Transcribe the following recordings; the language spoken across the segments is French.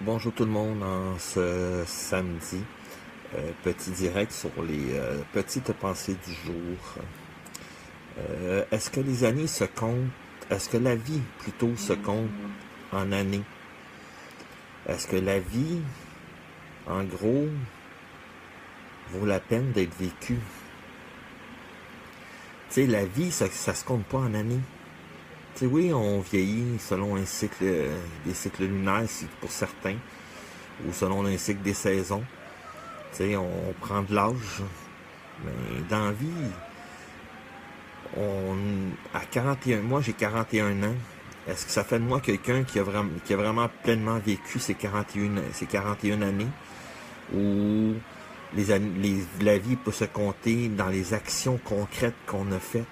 Bonjour tout le monde en ce samedi. Petit direct sur les petites pensées du jour. Est-ce que les années se comptent, est-ce que la vie plutôt se compte en années? Est-ce que la vie, en gros, vaut la peine d'être vécue? Tu sais, la vie, ça se compte pas en années. Tu sais, oui, on vieillit selon un cycle, des cycles lunaires pour certains, ou selon un cycle des saisons. Tu sais, on prend de l'âge, mais dans la vie, à 41, moi j'ai 41 ans. Est-ce que ça fait de moi quelqu'un qui a vraiment pleinement vécu ces 41 années, où la vie peut se compter dans les actions concrètes qu'on a faites?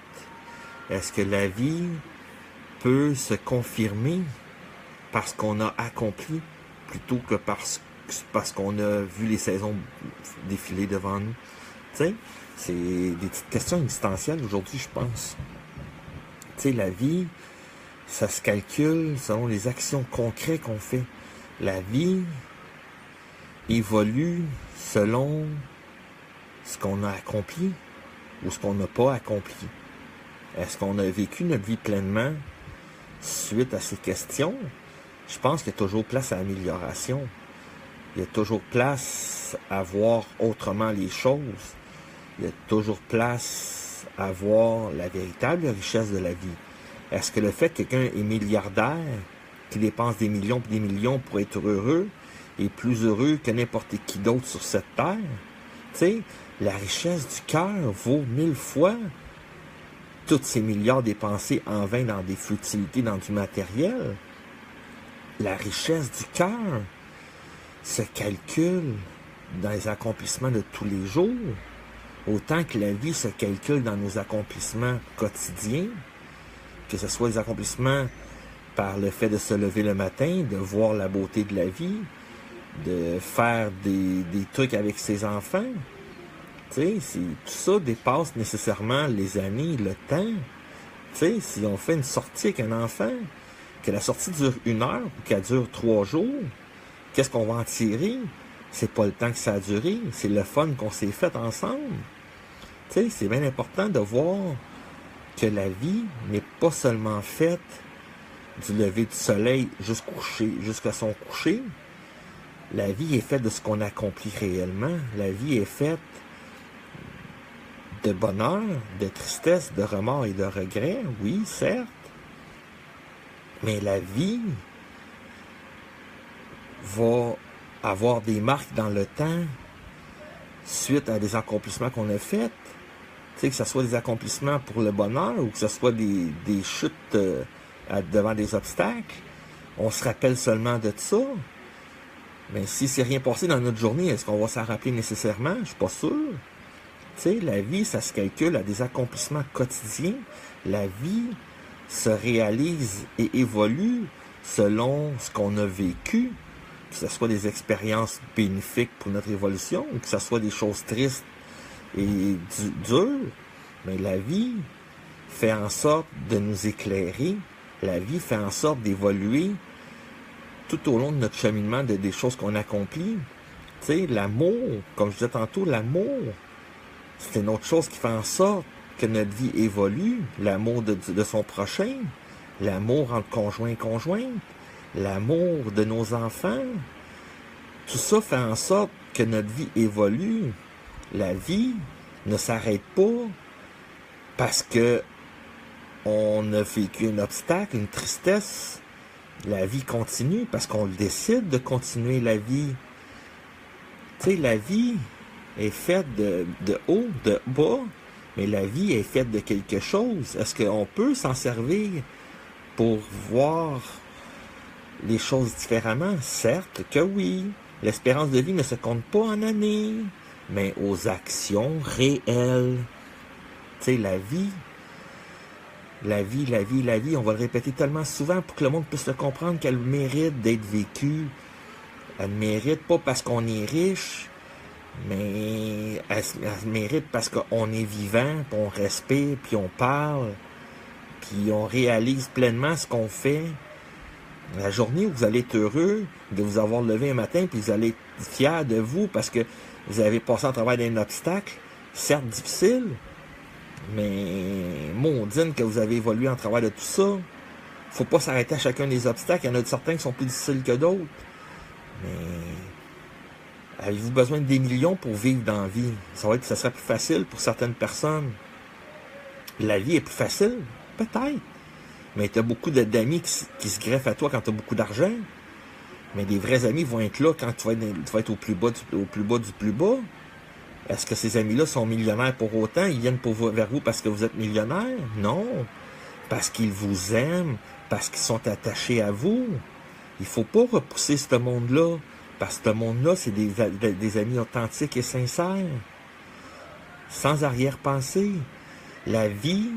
Est-ce que la vie peut se confirmer parce qu'on a accompli plutôt que parce qu'on a vu les saisons défiler devant nous? Tu sais, c'est des petites questions existentielles aujourd'hui, je pense. Tu sais, la vie, ça se calcule selon les actions concrètes qu'on fait. La vie évolue selon ce qu'on a accompli ou ce qu'on n'a pas accompli. Est-ce qu'on a vécu notre vie pleinement suite à ces questions? Je pense qu'il y a toujours place à l'amélioration. Il y a toujours place à voir autrement les choses. Il y a toujours place à voir la véritable richesse de la vie. Est-ce que le fait que quelqu'un est milliardaire, qui dépense des millions et des millions pour être heureux, est plus heureux que n'importe qui d'autre sur cette terre? Tu sais, la richesse du cœur vaut 1000 fois tous ces milliards dépensés en vain dans des futilités, dans du matériel. La richesse du cœur se calcule dans les accomplissements de tous les jours, autant que la vie se calcule dans nos accomplissements quotidiens, que ce soit les accomplissements par le fait de se lever le matin, de voir la beauté de la vie, de faire des trucs avec ses enfants. Tu sais, tout ça dépasse nécessairement les années, le temps. Tu sais, si on fait une sortie avec un enfant, que la sortie dure 1 heure ou qu'elle dure 3 jours, qu'est-ce qu'on va en tirer? C'est pas le temps que ça a duré, c'est le fun qu'on s'est fait ensemble. Tu sais, c'est bien important de voir que la vie n'est pas seulement faite du lever du soleil jusqu'à son coucher. La vie est faite de ce qu'on accomplit réellement. La vie est faite de bonheur, de tristesse, de remords et de regrets, oui, certes. Mais la vie va avoir des marques dans le temps suite à des accomplissements qu'on a faits. Tu sais, que ce soit des accomplissements pour le bonheur ou que ce soit des chutes devant des obstacles. On se rappelle seulement de ça. Mais si c'est rien passé dans notre journée, est-ce qu'on va s'en rappeler nécessairement? Je suis pas sûr. Tu sais, la vie, ça se calcule à des accomplissements quotidiens. La vie se réalise et évolue selon ce qu'on a vécu, que ce soit des expériences bénéfiques pour notre évolution, ou que ce soit des choses tristes et dures. Mais la vie fait en sorte de nous éclairer. La vie fait en sorte d'évoluer tout au long de notre cheminement des choses qu'on accomplit. Tu sais, l'amour, comme je disais tantôt, l'amour, c'est une autre chose qui fait en sorte que notre vie évolue. L'amour de son prochain, l'amour entre conjoint et conjointe, l'amour de nos enfants. Tout ça fait en sorte que notre vie évolue. La vie ne s'arrête pas parce que on a vécu un obstacle, une tristesse. La vie continue parce qu'on décide de continuer la vie. Tu sais, la vie est faite de haut, de bas, mais la vie est faite de quelque chose. Est-ce qu'on peut s'en servir pour voir les choses différemment? Certes que oui. L'espérance de vie ne se compte pas en années, mais aux actions réelles. Tu sais, la vie, on va le répéter tellement souvent pour que le monde puisse le comprendre qu'elle mérite d'être vécue. Elle mérite pas parce qu'on est riche, mais elle mérite parce qu'on est vivant, puis on respire, puis on parle, puis on réalise pleinement ce qu'on fait, La journée où vous allez être heureux de vous avoir levé un matin, puis vous allez être fier de vous parce que vous avez passé en travers d'un obstacle, certes difficile, mais mondine que vous avez évolué en travers de tout ça. Faut pas s'arrêter à chacun des obstacles. Il y en a certains qui sont plus difficiles que d'autres. Mais avez-vous besoin de des millions pour vivre dans la vie? Ça serait plus facile pour certaines personnes. La vie est plus facile? Peut-être. Mais tu as beaucoup d'amis qui se greffent à toi quand tu as beaucoup d'argent. Mais des vrais amis vont être là quand tu vas être au plus bas du plus bas. Est-ce que ces amis-là sont millionnaires pour autant? Ils viennent vers vous parce que vous êtes millionnaire? Non. Parce qu'ils vous aiment, parce qu'ils sont attachés à vous. Il ne faut pas repousser ce monde-là. Parce que ce monde-là, c'est des amis authentiques et sincères. Sans arrière-pensée. La vie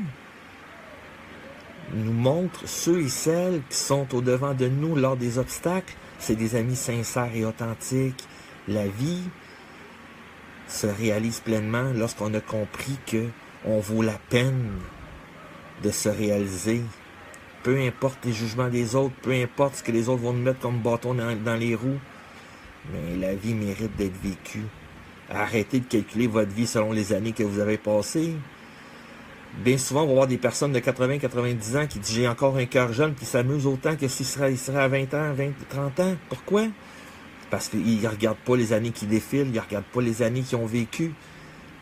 nous montre ceux et celles qui sont au-devant de nous lors des obstacles. C'est des amis sincères et authentiques. La vie se réalise pleinement lorsqu'on a compris qu'on vaut la peine de se réaliser. Peu importe les jugements des autres, peu importe ce que les autres vont nous mettre comme bâton dans les roues, mais la vie mérite d'être vécue. Arrêtez de calculer votre vie selon les années que vous avez passées. Bien souvent, on va voir des personnes de 80-90 ans qui disent « j'ai encore un cœur jeune » puis s'amusent autant que s'il serait à 20 ans, 30 ans. Pourquoi? Parce qu'ils ne regardent pas les années qui défilent, ils ne regardent pas les années qu'ils ont vécues,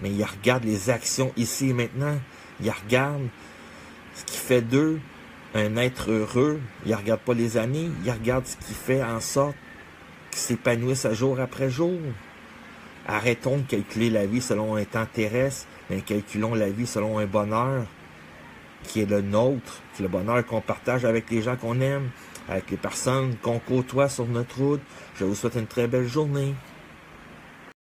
mais ils regardent les actions ici et maintenant. Ils regardent ce qui fait d'eux un être heureux. Ils ne regardent pas les années, ils regardent ce qui fait en sorte qu'ils s'épanouissent jour après jour. Arrêtons de calculer la vie selon un temps terrestre, mais calculons la vie selon un bonheur qui est le nôtre, qui est le bonheur qu'on partage avec les gens qu'on aime, avec les personnes qu'on côtoie sur notre route. Je vous souhaite une très belle journée.